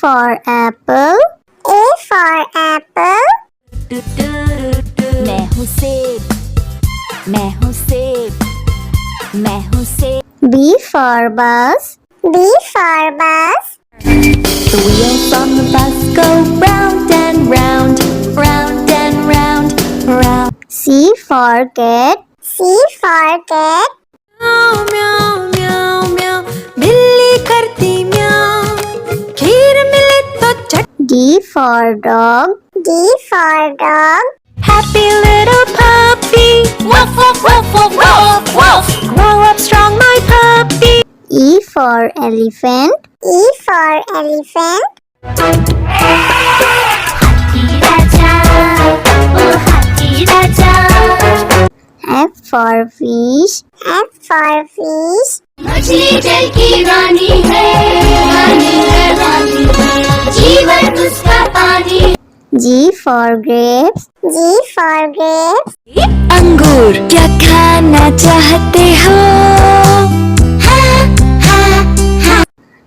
for apple. A for apple. मैं हूँ सेब, मैं हूँ सेब, मैं हूँ सेब। B for bus. B for bus. The wheels on the bus go round and round, round and round, round. C for cat. C for cat. म्याऊ म्याऊ म्याऊ म्याऊ, बिल्ली करती म्याऊ, खीर मिले तो चट। D for dog. D for dog. Happy little puppy, woof woof woof woof woof woof. Grow up strong, my puppy. E for elephant. E for elephant. हाथी राजा, ओ हाथी राजा। F for fish. F for fish. मछली जल की रानी है, रानी है, रानी है, जीवन उसका पानी। G for grapes. G for grapes. अंगूर क्या खाना चाहते हो?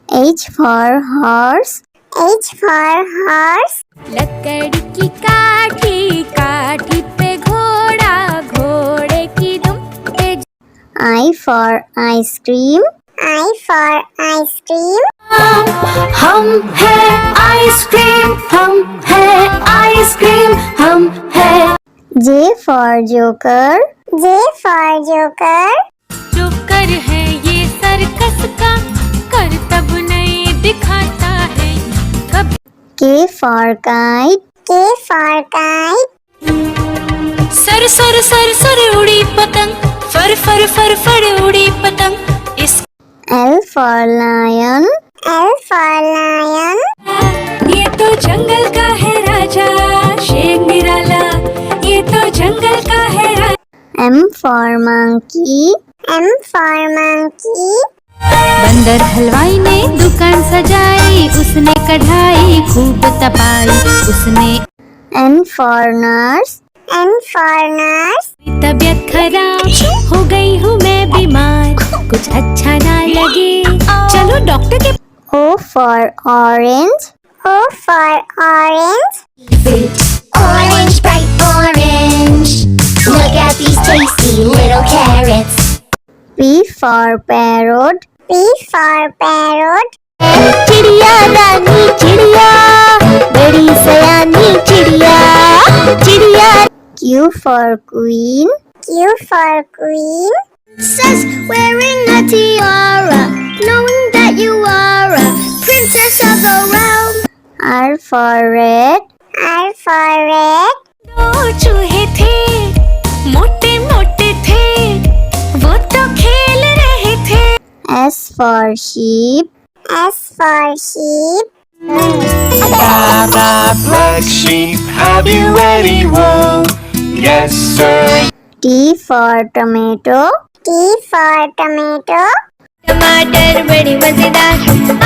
H for horse. H for horse. लकड़ी की काठी, काठी पे घोड़ा, घोड़े की दुम पे। I for ice cream. I for ice cream. हम है आइसक्रीम, हम है आइसक्रीम, हम है। J for joker. J for joker. Joker है ये सर्कस का, करतब नहीं दिखाता है कब। K for kite. K for kite. Sir sir sir sir उड़ी पतंग, फर फर फर फर उड़ी पतंग। इस L for lion. L for lion. ये तो जंगल का है राजा, शेर निराला, ये तो जंगल का है राजा। M for monkey. M for monkey. बंदर हलवाई ने दुकान सजाई, उसने कढ़ाई खूब तपाई, उसने। N for nurse. N for nurse. तबीयत खराब हो गई हूँ मैं बीमार, कुछ अच्छा ना लगे, चलो डॉक्टर के। O for orange. O for orange. Orange, bright orange. Look at these tasty little carrots. P for parrot. P for parrot. चिड़िया रानी चिड़िया, बड़ी सयानी चिड़िया, चिड़िया। Q for queen. Q for queen. Says wearing a tiara, knowing that you are a princess of the realm. R for red. R for red. दो चूहे थे, मोटे मोटे थे, वो तो खेल रहे थे। S for sheep. S for sheep. Baba, black sheep, have you any wool? Yes, sir. T for tomato. T for tomato. टमाटर बड़ी मजेदार,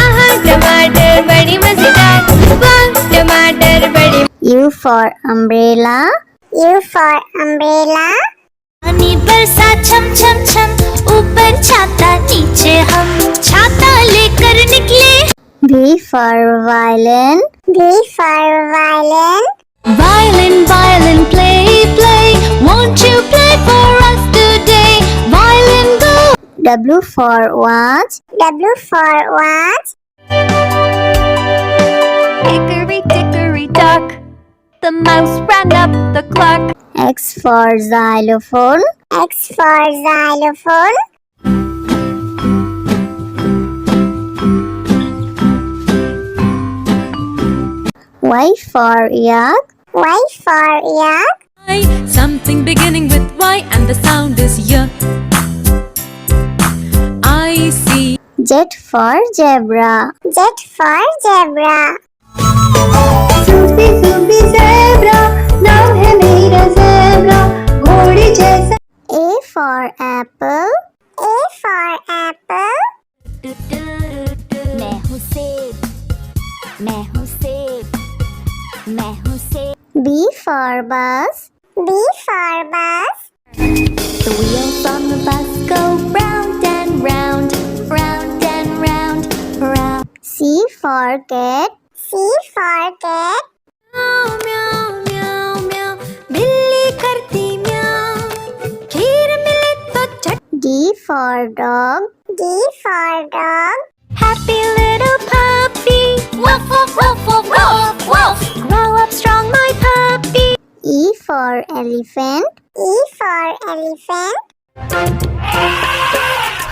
आहा टमाटर बड़ी मजेदार, वाह टमाटर बड़ी। U for umbrella. U for umbrella. पानी बरसा छम छम छम, ऊपर छाता नीचे हम, छाता लेकर निकले। V for violin. V for violin. Violin, violin, play, play, won't you play for us today? Violin, go. W for watch. W for watch. Hickory dickory dock, the mouse ran up the clock. X for xylophone. X for xylophone. Y for yak. Y for yak. Something beginning with Y and the sound is Y. I see. Z for zebra. Z for zebra. Sufi Sufi zebra, नाम है मेरा zebra, घोड़े जैसा। A for apple. A for apple. मैं हूँ सेब, मैं हूँ सेब, मैं हूँ सेब। B for bus. B for bus. The wheels on the bus go round and round, round and round, round. C for cat. C for cat. म्याऊ म्याऊ म्याऊ म्याऊ बिल्ली करती म्याऊ खीर मिले तो चट D for dog. D for dog. Happy little puppy woof woof woof woof woof woof grow up strong my puppy E for elephant. E for elephant.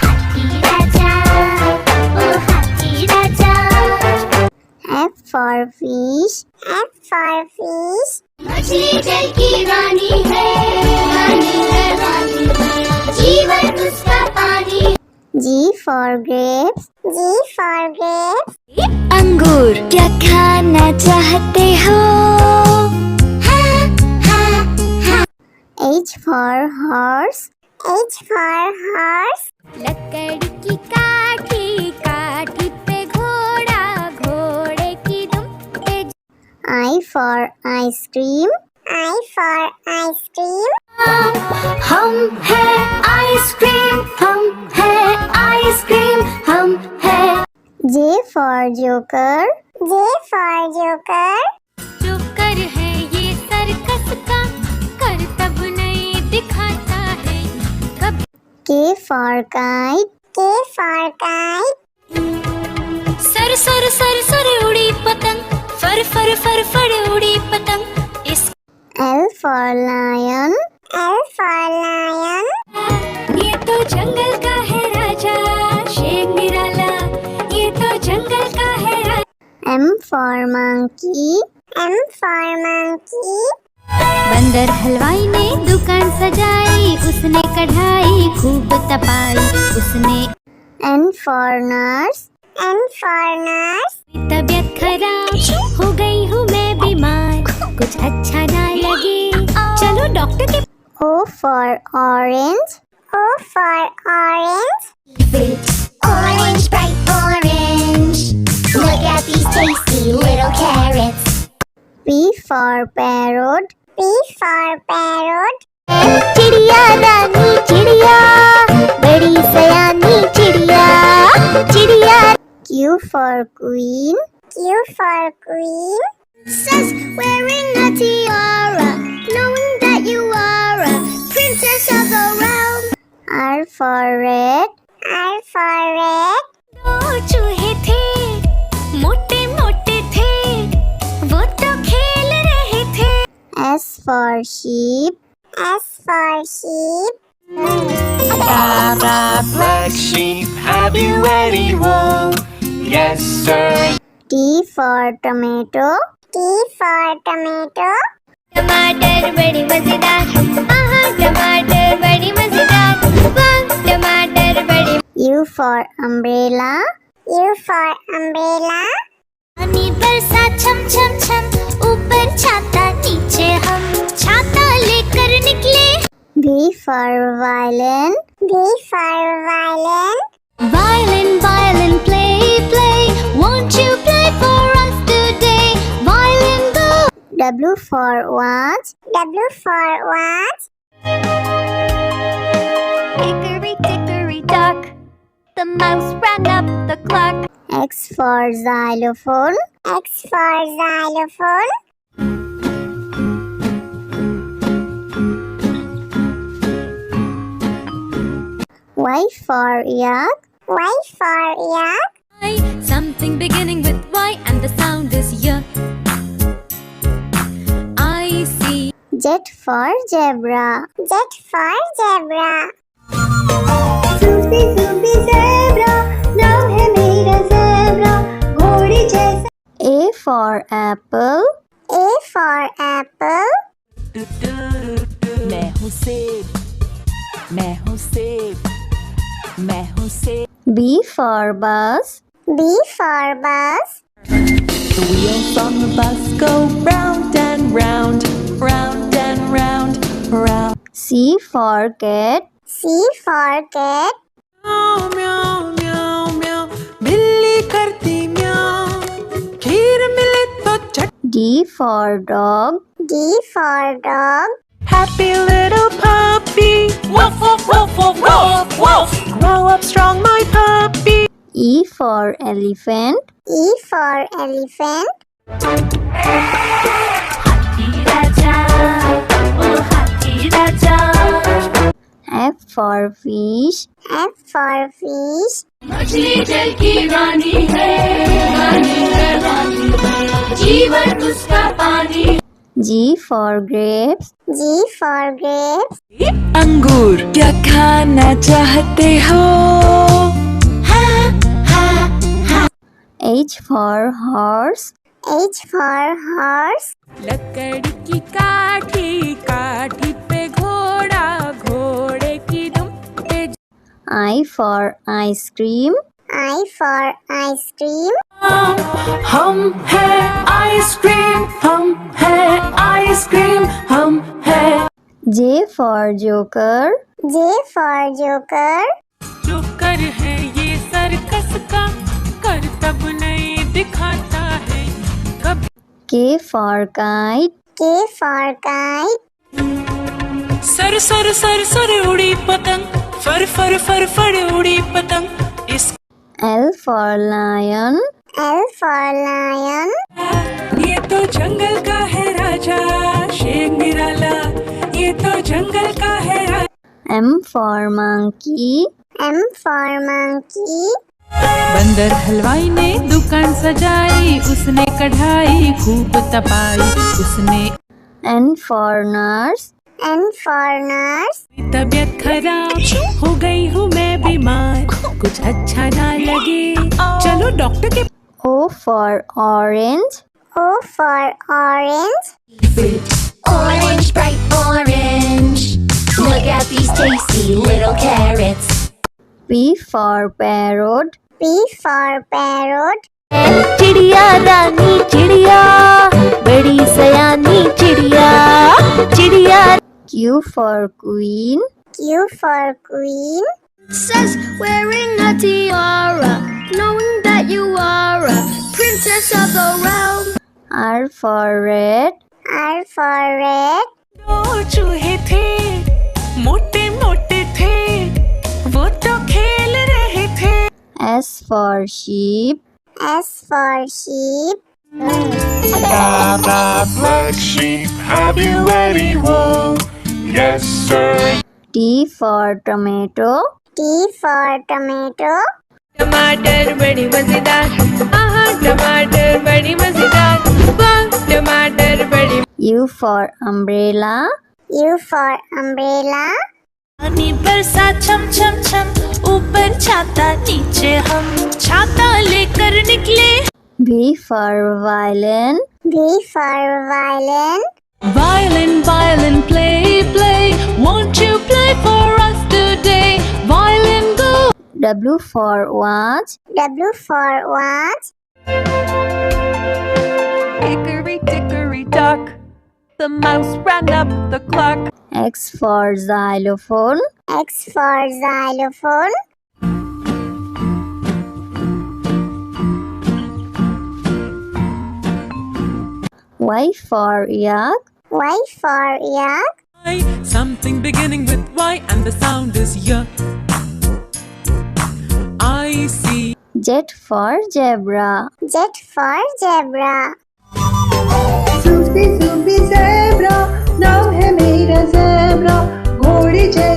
हाथी राजा ओ हाथी राजा F for fish. F for fish. मछली जल की रानी है रानी है रानी है जीवन उसका पानी G for grapes. G for grapes. अंगूर क्या खाना चाहते हो H for horse. H for horse. लकड़ी की काठी काठी पे घोड़ा घोड़े की दुम पे I for ice cream. I for ice cream. हम है आइसक्रीम हम है आइसक्रीम हम है J for joker. J for joker. Joker है ये सर्कस का करतब नहीं दिखाता है कभी K for kite. K for kite. Sir sir sir sir उड़ी पतंग फर फर फर फर उड़ी पतंग इस L for lion. L for lion. ये तो जंगल का है राजा शेर निराला ये तो जंगल का है राजा M for monkey. M for monkey. बंदर हलवाई ने दुकान सजाई उसने कढ़ाई खूब तपाई उसने N for nurse. N for nurse. तबीयत खराब हो गई हूँ मैं बीमार कुछ अच्छा ना लगे चलो डॉक्टर के O for orange. O for orange. Orange, bright orange. Look at these tasty little carrots. P for parrot. P for parrot. चिड़िया रानी चिड़िया बड़ी सयानी चिड़िया चिड़िया Q for queen. Q for queen. Princess wearing a tiara, knowing that you are a princess of the realm. R for red. R for red. दो चूहे थे मोटे मोटे थे वो तो खेल रहे थे S for sheep. S for sheep. Black sheep, have you any wool? Yes, sir. T for tomato. T for tomato. टमाटर बड़ी मजेदार आहा टमाटर बड़ी मजेदार वाह टमाटर बड़ी U for umbrella. U for umbrella. पानी बरसा छम छम छम ऊपर छाता नीचे हम छाता लेकर निकले V for violin. V for violin. Violin violin play play won't you play for us today violin go W for watch. W for watch. Hickory dickory dock, the mouse ran up the clock. X for xylophone. X for xylophone. Y for yak. Y for yak. something beginning with Y and the sound is Y I see Z for zebra. Z for zebra. Sufi Sufi zebra, नाम है मेरा zebra, घोड़े जैसा. A for apple. A for apple. मैं हूँ सेब मैं हूँ सेब मैं हूँ सेब B for bus. B for bus. The wheels on the bus go round and round round and round round C for cat. C for cat. म्याऊ म्याऊ म्याऊ म्याऊ बिल्ली करती म्याऊ खीर मिले तो चट D for dog. D for dog. Happy little puppy woof woof woof woof woof woof grow up strong my puppy E for elephant. E for elephant. हाथी राजा ओ हाथी राजा F for fish. F for fish. मछली जल की रानी है रानी है रानी है जीवन उसका पानी G for grapes. G for grapes. अंगूर क्या खाना चाहते हो? H for horse. H for horse. लकड़ी की काठी काठी पे घोड़ा घोड़े की दुम पे I for ice cream. I for ice cream. हम है आइसक्रीम हम है आइसक्रीम हम है J for joker. J for joker. जो कर है ये सर्कस का करतब नहीं दिखाता है कभी K for kite. K for kite. Sir sir sir sir उड़ी पतंग फर फर फर फर उड़ी पतंग इस L for lion. L for lion. ये तो जंगल का है राजा शेर निराला ये तो जंगल का है राजा M for monkey. M for monkey. बंदर हलवाई ने दुकान सजाई उसने कढ़ाई खूब तपाई उसने N for nurse. N for nurse. तबीयत खराब हो गई हूँ मैं बीमार कुछ अच्छा ना लगे चलो डॉक्टर के O for orange. O for orange. Orange, bright orange. Look at these tasty little carrots. P for parrot. P for parrot. चिड़िया रानी चिड़िया बड़ी सयानी चिड़िया चिड़िया Q for queen. Q for queen. Princess wearing a tiara, knowing that you are a princess of the realm. R for red. R for red. दो चूहे थे मोटे मोटे थे वो तो खेल रहे थे S for sheep. S for sheep. Blah, blah, black sheep, have you any wool? Yes, sir. T for tomato. T for tomato. टमाटर बड़ी मजेदार आहा टमाटर बड़ी मजेदार वाह टमाटर बड़ी U for umbrella. U for umbrella. पानी बरसा छम छम छम ऊपर छाता नीचे हम छाता लेकर निकले V for violin. V for violin. Violin, violin, play, play. Won't you play for us today? Violin, go. W for watch. W for watch. Hickory dickory dock, the mouse ran up the clock. X for xylophone. X for xylophone. Y for yak. Y for yak. Something beginning with Y and the sound is Y. I see. Z for zebra. Z for zebra. Sufi Sufi zebra नाम है मेरा zebra घोड़ी जैसा